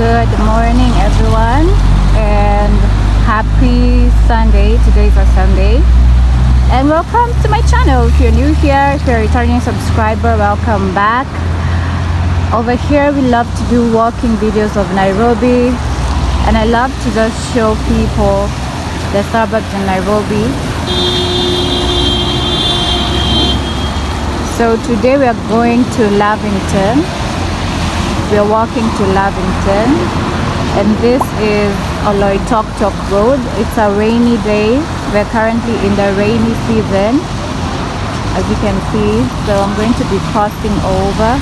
Good morning, everyone, and happy Sunday. Today's a Sunday, and welcome to my channel. If you're new here, if you're a returning subscriber, welcome back. Over here, we love to do walking videos of Nairobi, and I love to just show people the suburbs in Nairobi. So today we are going to Lavington. We are walking to Lavington, and this is Oloitoktok Road. It's a rainy day. We're currently in the rainy season, as you can see. So I'm going to be crossing over.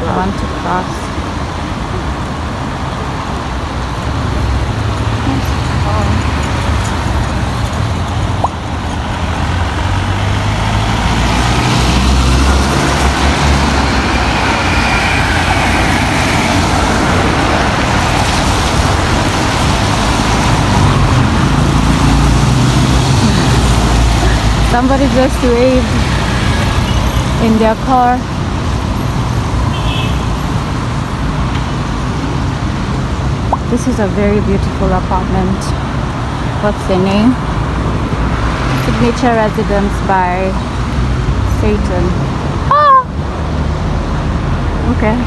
I want to cross. Somebody just waved in their car. This is a very beautiful apartment. What's the name? Signature Residence by Satan. Ah! Okay.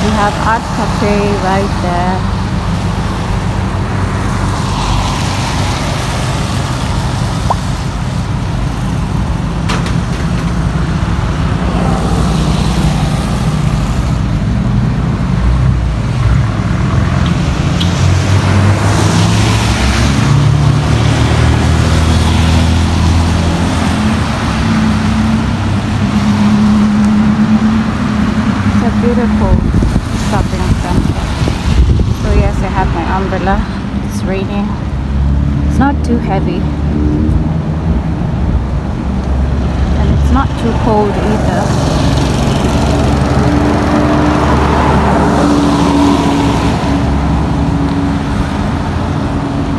We have art cafe right there. It's a beautiful shopping center. So yes, I have my umbrella. It's raining. It's not too heavy, and it's not too cold either.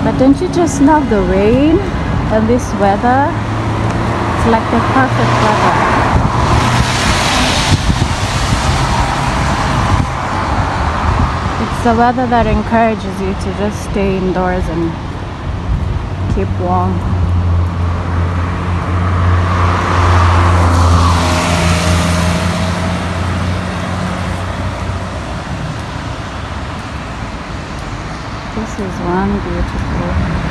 But don't you just love the rain and this weather? It's like the perfect weather. It's the weather that encourages you to just stay indoors and keep warm. This is one beautiful.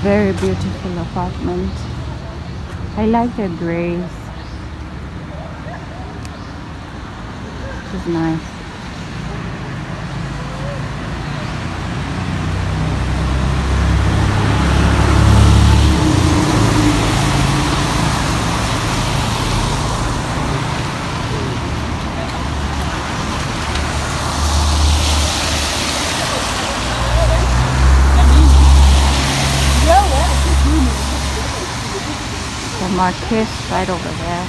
very beautiful apartment. I like the grays. This is nice. The Marquis right over there.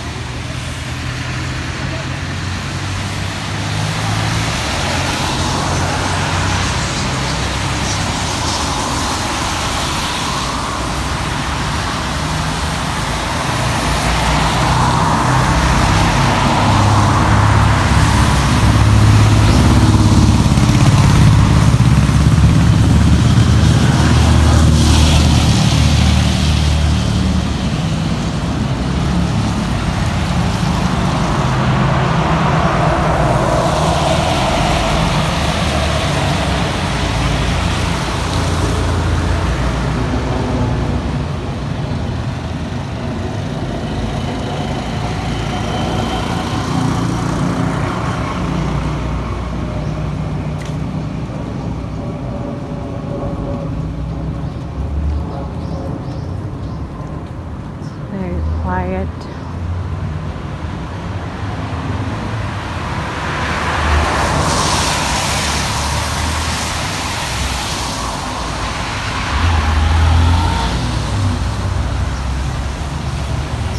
Very quiet.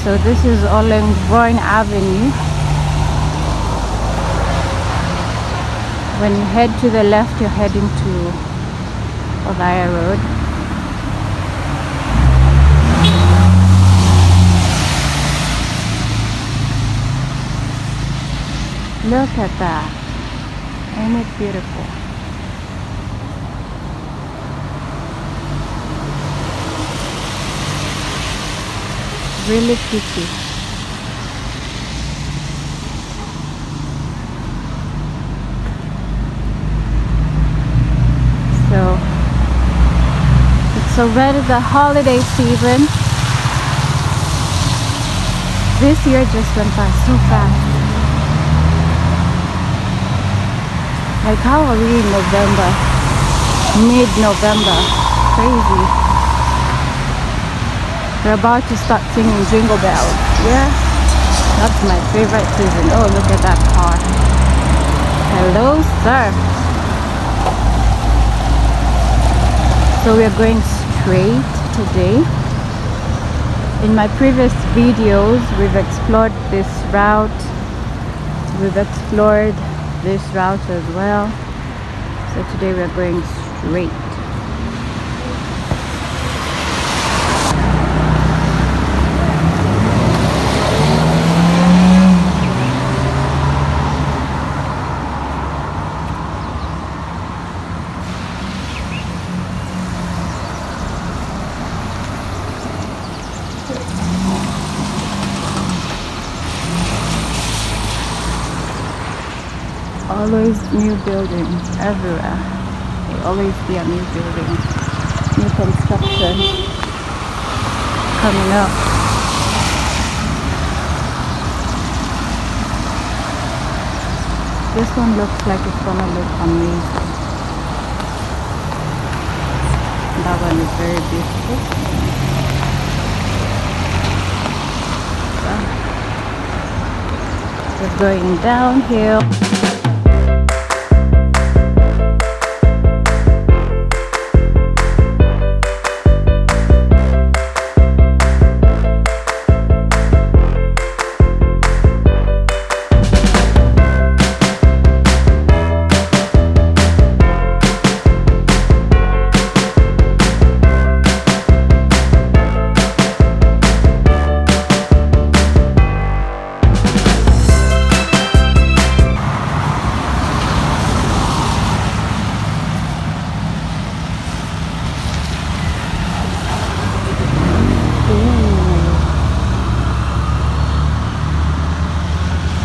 So this is Olengroin Avenue. When you head to the left, you're heading to Othaya Road. Look at that. Ain't it beautiful? Really pretty. So it's already the holiday season. This year just went by so fast. Like, how are we in November? Mid-November. Crazy. We're about to start singing Jingle Bells. Yeah, that's my favorite season. Oh, look at that car. Hello, sir. So we're going straight today. In my previous videos, we've explored this route. We've explored this route as well. So today we're going straight. Always new buildings everywhere. There will always be a new building, new construction coming up. This one looks like it's gonna look amazing. That one is very beautiful. So, we're going downhill.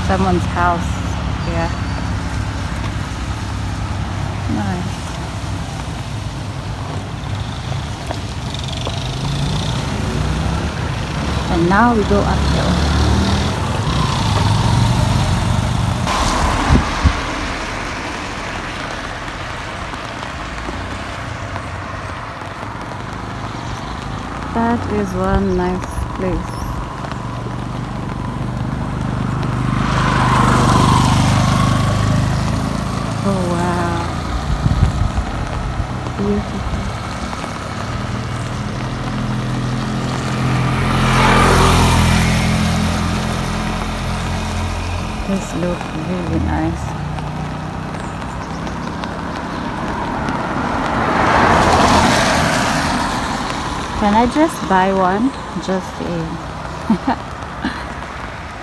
Someone's house. Yeah. Nice. And now we go uphill. That is one nice place. Oh wow, beautiful. This looks really nice. Can I just buy one? Just in.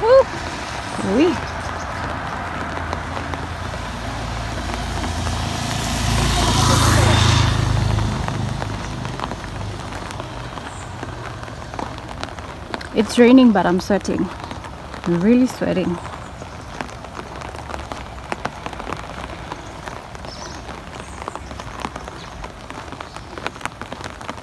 Woo! Wee. It's raining, but I'm sweating. I'm really sweating.